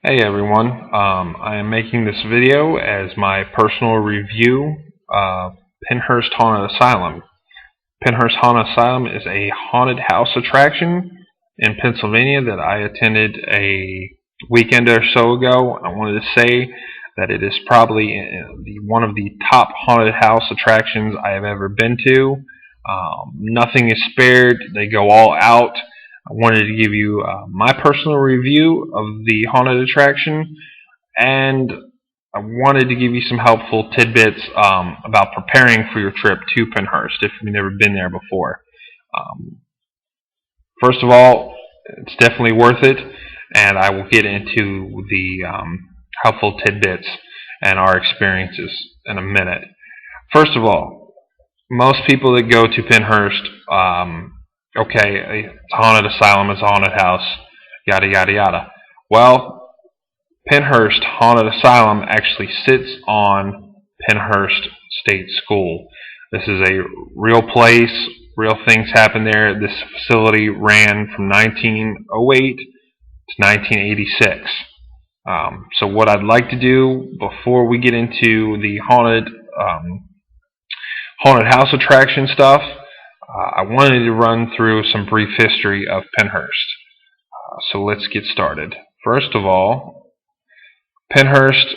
Hey everyone, I am making this video as my personal review of PennHurst Haunted Asylum. PennHurst Haunted Asylum is a haunted house attraction in Pennsylvania that I attended a weekend or so ago. I wanted to say that it is probably one of the top haunted house attractions I have ever been to. Nothing is spared, they go all out. I wanted to give you my personal review of the haunted attraction, and I wanted to give you some helpful tidbits about preparing for your trip to PennHurst if you've never been there before. Um, First of all, it's definitely worth it, and I will get into the helpful tidbits and our experiences in a minute. First of all, most people that go to PennHurst, okay, it's a haunted asylum, it's a haunted house, yada yada yada. Well, PennHurst Haunted Asylum actually sits on PennHurst State School. This is a real place, real things happen there. This facility ran from 1908 to 1986. So what I'd like to do before we get into the haunted house attraction stuff, I wanted to run through some brief history of PennHurst. So let's get started. First of all, PennHurst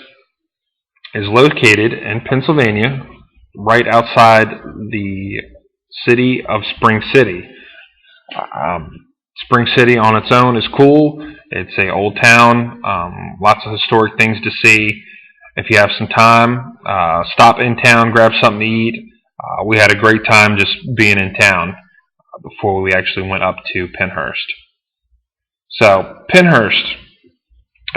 is located in Pennsylvania, right outside the city of Spring City. Spring City on its own is cool. It's an old town, lots of historic things to see. If you have some time, stop in town, grab something to eat. We had a great time just being in town before we actually went up to PennHurst. So, PennHurst.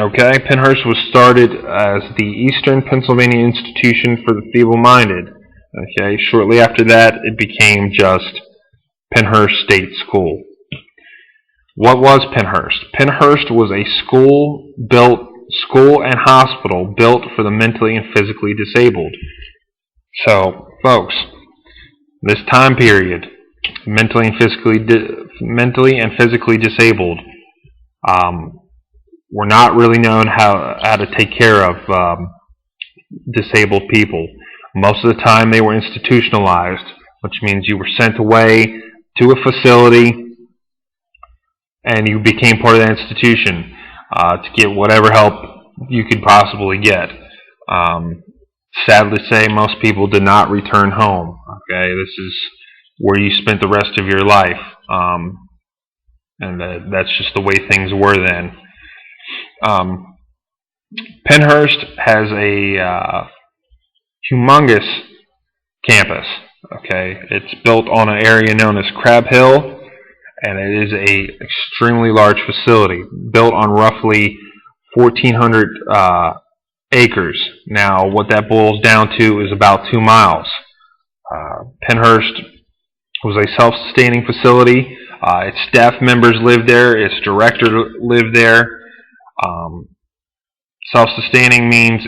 Okay, PennHurst was started as the Eastern Pennsylvania Institution for the Feeble-Minded. Okay, shortly after that, it became just PennHurst State School. What was PennHurst? PennHurst was a school and hospital built for the mentally and physically disabled. So, folks, this time period, mentally and physically disabled, were not really known how to take care of disabled people. Most of the time they were institutionalized, which means you were sent away to a facility and you became part of that institution to get whatever help you could possibly get. Sad to say, most people did not return home. Okay, this is where you spent the rest of your life, and that's just the way things were then. PennHurst has a humongous campus. Okay, it's built on an area known as Crab Hill, and it is a extremely large facility built on roughly 1,400 acres. Now, what that boils down to is about 2 miles. PennHurst was a self-sustaining facility. Its staff members lived there. Its director lived there. Self-sustaining means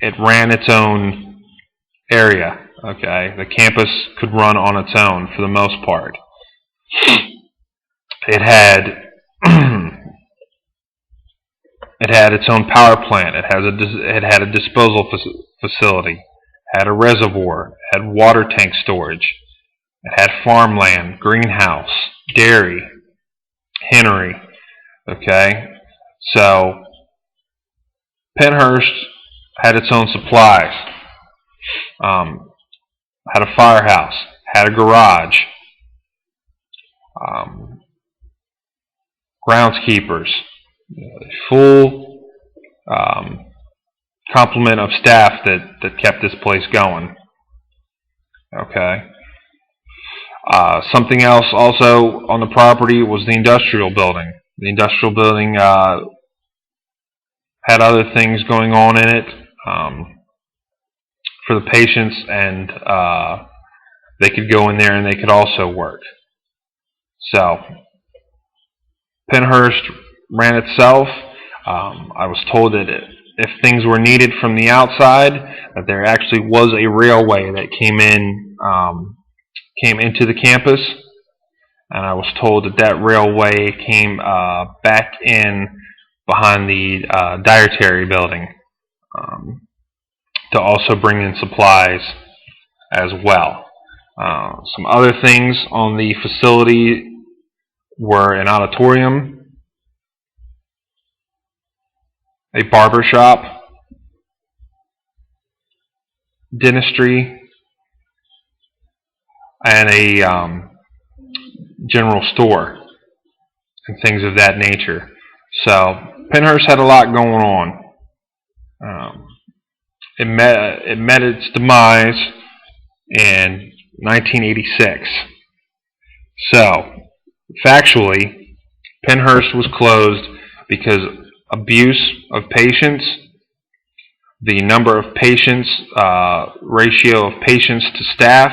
it ran its own area. Okay, the campus could run on its own for the most part. It had it had its own power plant. It had a disposal facility. It had a reservoir. It had water tank storage. It had farmland, greenhouse, dairy, hennery. Okay, so PennHurst had its own supplies. Had a firehouse. Had a garage. Groundskeepers. Full complement of staff that kept this place going. Okay. Something else also on the property was the industrial building. The industrial building had other things going on in it for the patients, and they could go in there and they could also work. So, PennHurst ran itself. I was told that if things were needed from the outside, that there actually was a railway that came into the campus, and I was told that railway came back in behind the dietary building to also bring in supplies as well. Some other things on the facility were an auditorium, a barber shop, dentistry, and a general store and things of that nature. So PennHurst had a lot going on. It met its demise in 1986. So, factually, PennHurst was closed because abuse of patients, the number of patients, ratio of patients to staff,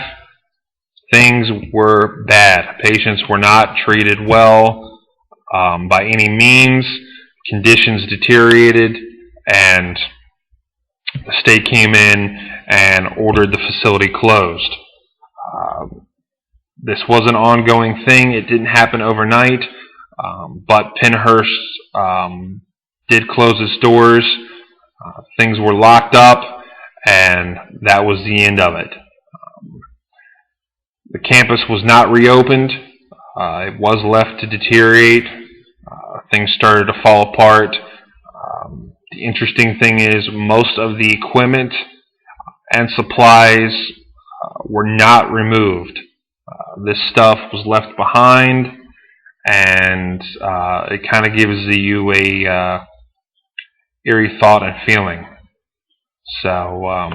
things were bad. Patients were not treated well by any means. Conditions deteriorated, and the state came in and ordered the facility closed. This was an ongoing thing. It didn't happen overnight, but PennHurst did close its doors. Things were locked up, and that was the end of it. The campus was not reopened. It was left to deteriorate. Things started to fall apart. The interesting thing is most of the equipment and supplies were not removed. This stuff was left behind, and it kind of gives you a eerie thought and feeling. So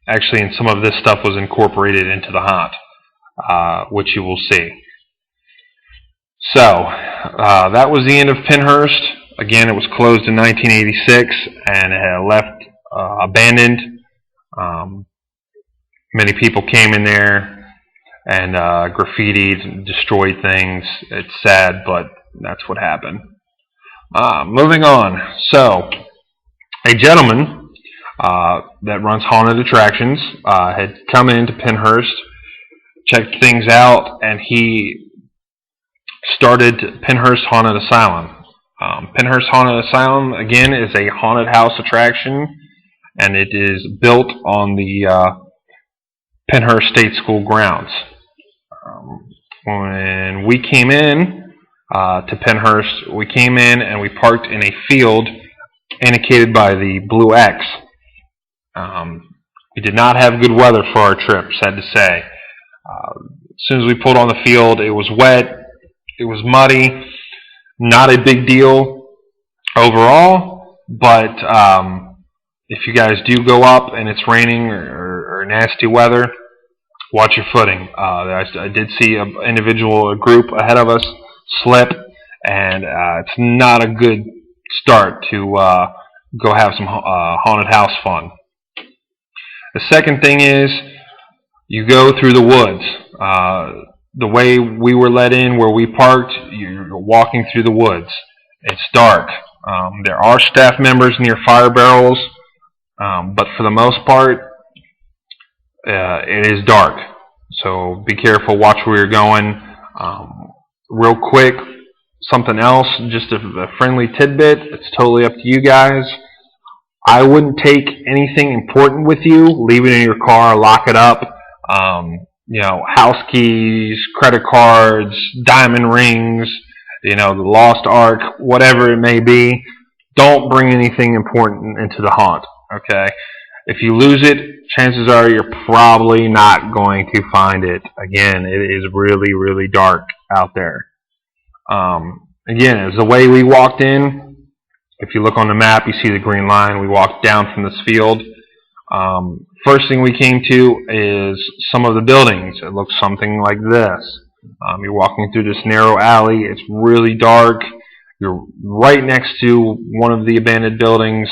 actually, and some of this stuff was incorporated into the haunt, which you will see. So that was the end of PennHurst. Again, it was closed in 1986 and it had left abandoned. Many people came in there and graffitied and destroyed things. It's sad, but that's what happened. Moving on. So, a gentleman that runs haunted attractions had come into PennHurst, checked things out, and he started PennHurst Haunted Asylum. PennHurst Haunted Asylum, again, is a haunted house attraction, and it is built on the PennHurst State School grounds. When we came in to PennHurst, we came in and we parked in a field indicated by the blue X. We did not have good weather for our trip, sad to say. As soon as we pulled on the field, it was wet, it was muddy. Not a big deal overall, but if you guys do go up and it's raining or nasty weather, watch your footing. I did see a group ahead of us slip, and it's not a good start to go have some haunted house fun. The second thing is you go through the woods. The way we were let in, where we parked, you're walking through the woods. It's dark. There are staff members near fire barrels, but for the most part, it is dark. So be careful, watch where you're going. Real quick, something else, just a friendly tidbit. It's totally up to you guys. I wouldn't take anything important with you. Leave it in your car, lock it up. House keys, credit cards, diamond rings, the lost ark, whatever it may be. Don't bring anything important into the haunt, okay? If you lose it, chances are you're probably not going to find it. Again, it is really, really dark out there. Again, as the way we walked in, if you look on the map, you see the green line. We walked down from this field. First thing we came to is some of the buildings. It looks something like this. You're walking through this narrow alley. It's really dark. You're right next to one of the abandoned buildings,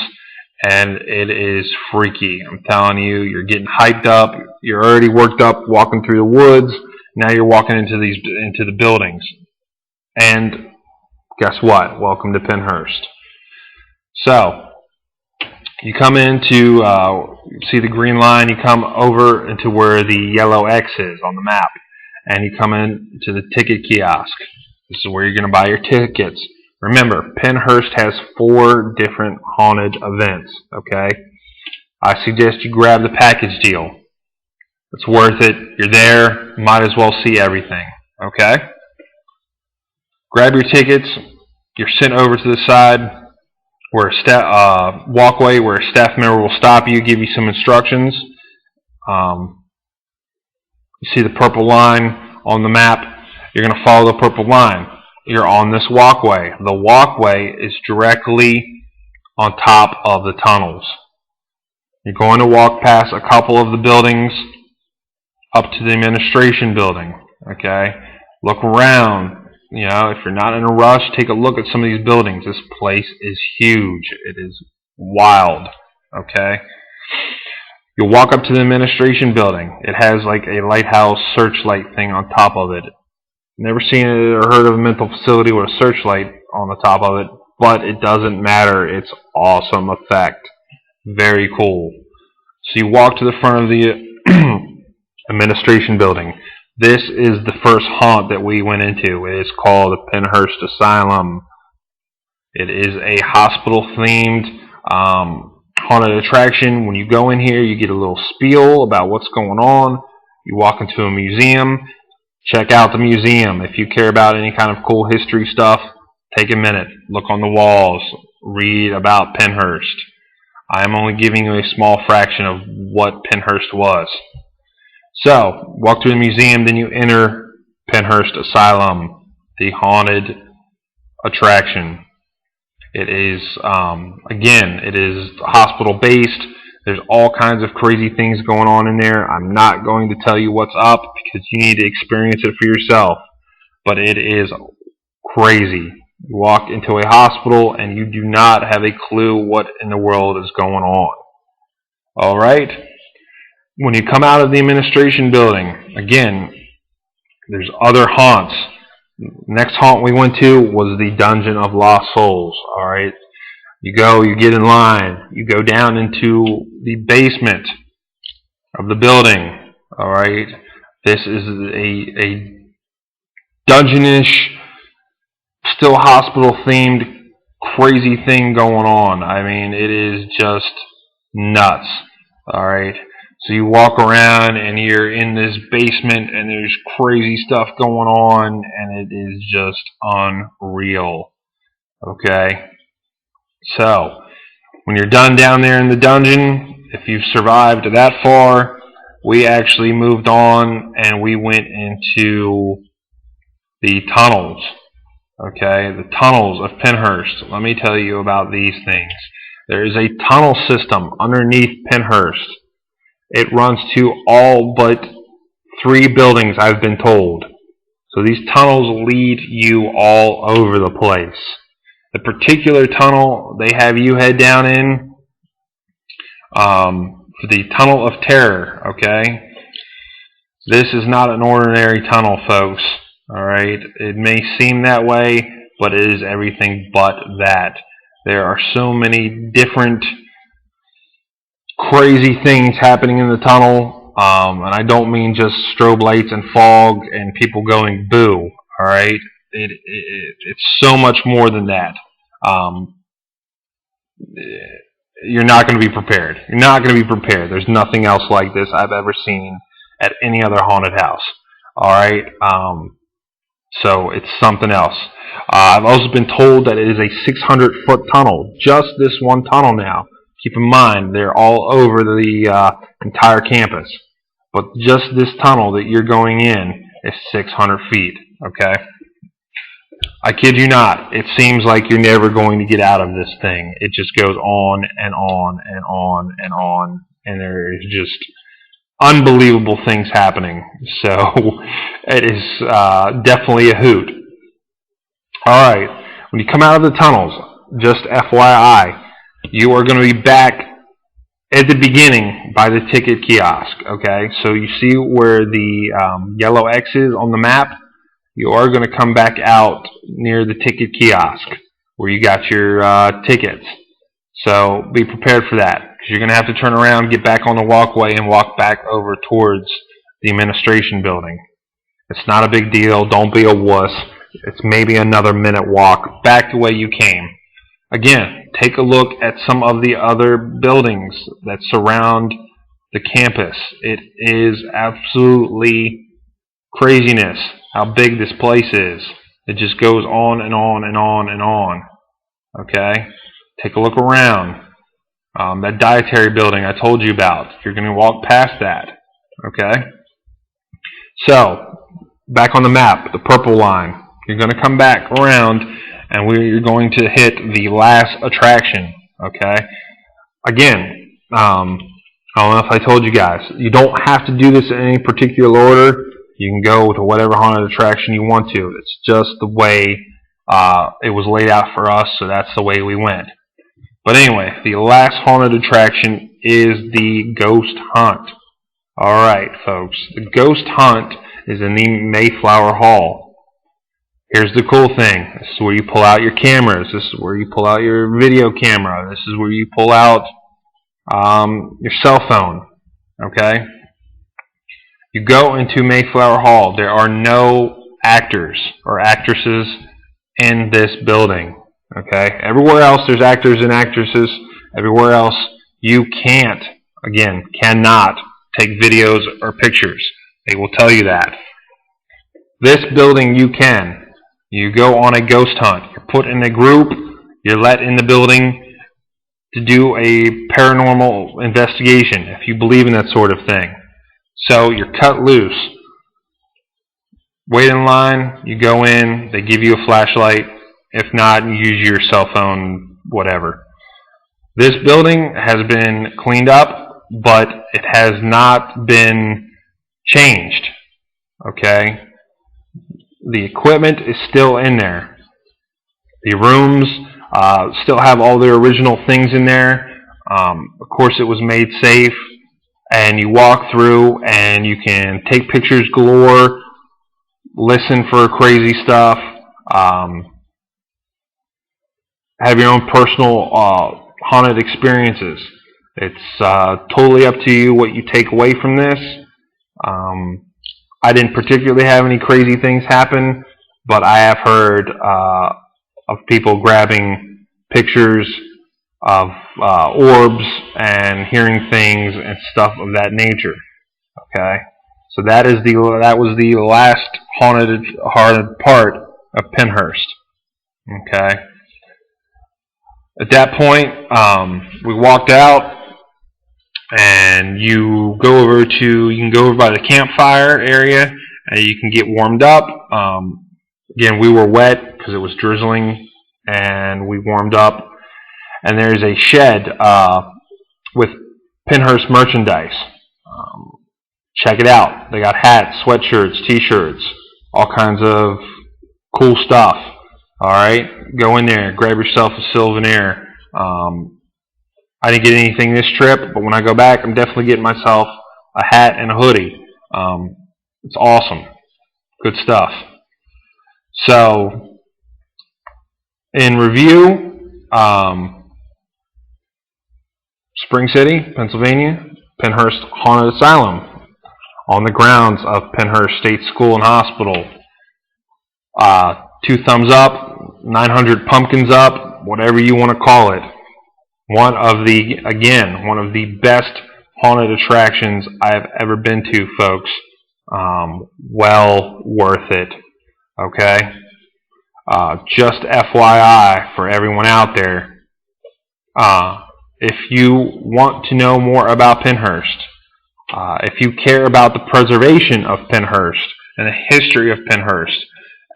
and it is freaky. I'm telling you, you're getting hyped up. You're already worked up walking through the woods. Now you're walking into the buildings. And guess what? Welcome to PennHurst. So, you come in to see the green line, you come over into where the yellow X is on the map, and you come in to the ticket kiosk. This is where you're going to buy your tickets Remember, PennHurst has 4 different haunted events, okay? I suggest you grab the package deal. It's worth it. You're there. Might as well see everything, okay? Grab your tickets. You're sent over to the side where a walkway where a staff member will stop you, give you some instructions. You see the purple line on the map. You're going to follow the purple line. You're on this walkway. The walkway is directly on top of the tunnels. You're going to walk past a couple of the buildings up to the administration building. Okay? Look around. You know, if you're not in a rush, take a look at some of these buildings. This place is huge. It is wild. Okay? You'll walk up to the administration building. It has like a lighthouse searchlight thing on top of it. Never seen it or heard of a mental facility with a searchlight on the top of it, but it doesn't matter. It's awesome effect. Very cool. So you walk to the front of the administration building. This is the first haunt that we went into. It is called the PennHurst Asylum. It is a hospital-themed haunted attraction. When you go in here, you get a little spiel about what's going on. You walk into a museum. Check out the museum. If you care about any kind of cool history stuff, take a minute. Look on the walls. Read about PennHurst. I am only giving you a small fraction of what PennHurst was. So, walk through the museum, then you enter PennHurst Asylum, the haunted attraction. It is, again, it is hospital-based. There's all kinds of crazy things going on in there. I'm not going to tell you what's up because you need to experience it for yourself. But it is crazy. You walk into a hospital and you do not have a clue what in the world is going on. Alright? When you come out of the administration building, again, there's other haunts. Next haunt we went to was the Dungeon of Lost Souls. Alright? You go, you get in line, you go down into the basement of the building. Alright? This is a dungeonish, still hospital-themed, crazy thing going on. I mean, it is just nuts. Alright? So you walk around and you're in this basement and there's crazy stuff going on and it is just unreal. Okay? So, when you're done down there in the dungeon, if you've survived that far, we actually moved on and we went into the tunnels. Okay, the tunnels of PennHurst. Let me tell you about these things. There is a tunnel system underneath PennHurst. It runs to all but 3 buildings, I've been told. So these tunnels lead you all over the place. The particular tunnel they have you head down in, the Tunnel of Terror, okay? This is not an ordinary tunnel, folks, alright? It may seem that way, but it is everything but that. There are so many different crazy things happening in the tunnel, and I don't mean just strobe lights and fog and people going boo, alright? It's so much more than that. You're not going to be prepared. You're not going to be prepared. There's nothing else like this I've ever seen at any other haunted house. Alright? So it's something else. I've also been told that it is a 600-foot tunnel. Just this one tunnel now. Keep in mind, they're all over the entire campus. But just this tunnel that you're going in is 600 feet. Okay? I kid you not. It seems like you're never going to get out of this thing. It just goes on and on and on and on. And there is just unbelievable things happening. So it is definitely a hoot. Alright. When you come out of the tunnels, just FYI, you are going to be back at the beginning by the ticket kiosk. Okay? So you see where the yellow X is on the map? You are going to come back out near the ticket kiosk where you got your tickets. So be prepared for that because you're going to have to turn around, get back on the walkway, and walk back over towards the administration building. It's not a big deal. Don't be a wuss. It's maybe another minute walk back the way you came. Again, take a look at some of the other buildings that surround the campus. It is absolutely craziness how big this place is. It just goes on and on and on and on. Okay? Take a look around. That dietary building I told you about. You're going to walk past that. Okay? So, back on the map, the purple line. You're going to come back around and we're going to hit the last attraction. Okay? Again, I don't know if I told you guys. You don't have to do this in any particular order. You can go to whatever haunted attraction you want to. It's just the way it was laid out for us, so that's the way we went. But anyway, the last haunted attraction is the Ghost Hunt. Alright, folks. The Ghost Hunt is in the Mayflower Hall. Here's the cool thing. This is where you pull out your cameras. This is where you pull out your video camera. This is where you pull out your cell phone. Okay? You go into Mayflower Hall. There are no actors or actresses in this building. Okay? Everywhere else there's actors and actresses. Everywhere else you cannot take videos or pictures. They will tell you that. This building you can. You go on a ghost hunt. You're put in a group. You're let in the building to do a paranormal investigation, if you believe in that sort of thing. So you're cut loose. Wait in line. You go in. They give you a flashlight. If not, you use your cell phone, whatever. This building has been cleaned up, but it has not been changed. Okay? The equipment is still in there. The rooms still have all the original things in there. Of course, it was made safe. And you walk through and you can take pictures galore, listen for crazy stuff, have your own personal haunted experiences. It's totally up to you what you take away from this. I didn't particularly have any crazy things happen, but I have heard of people grabbing pictures of orbs and hearing things and stuff of that nature. Okay, so that was the last haunted part of PennHurst. Okay, at that point, we walked out. And you can go over by the campfire area, and you can get warmed up. Again, we were wet because it was drizzling, and we warmed up. And there's a shed with PennHurst merchandise. Check it out. They got hats, sweatshirts, t-shirts, all kinds of cool stuff. All right, go in there, grab yourself a souvenir. I didn't get anything this trip, but when I go back, I'm definitely getting myself a hat and a hoodie. It's awesome. Good stuff. So, in review, Spring City, Pennsylvania, PennHurst Haunted Asylum, on the grounds of PennHurst State School and Hospital. 2 thumbs up, 900 pumpkins up, whatever you want to call it. One of the best haunted attractions I have ever been to, folks. Well worth it. Okay? Just FYI for everyone out there, if you want to know more about PennHurst, if you care about the preservation of PennHurst and the history of PennHurst,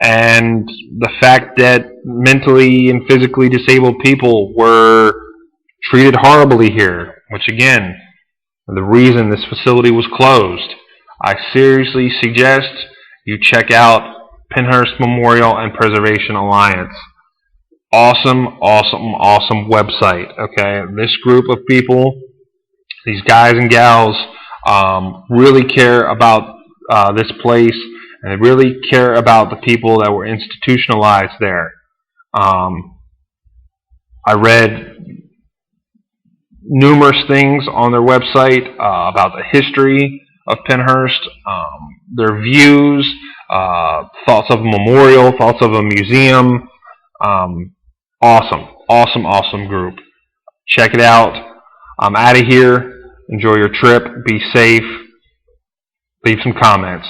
and the fact that mentally and physically disabled people were treated horribly here, which again, the reason this facility was closed, I seriously suggest you check out PennHurst Memorial and Preservation Alliance. Awesome, awesome, awesome website. Okay, this group of people, these guys and gals, really care about this place, and they really care about the people that were institutionalized there. I read numerous things on their website about the history of PennHurst, their views, thoughts of a memorial, thoughts of a museum. Awesome group. Check it out. I'm out of here. Enjoy your trip. Be safe. Leave some comments.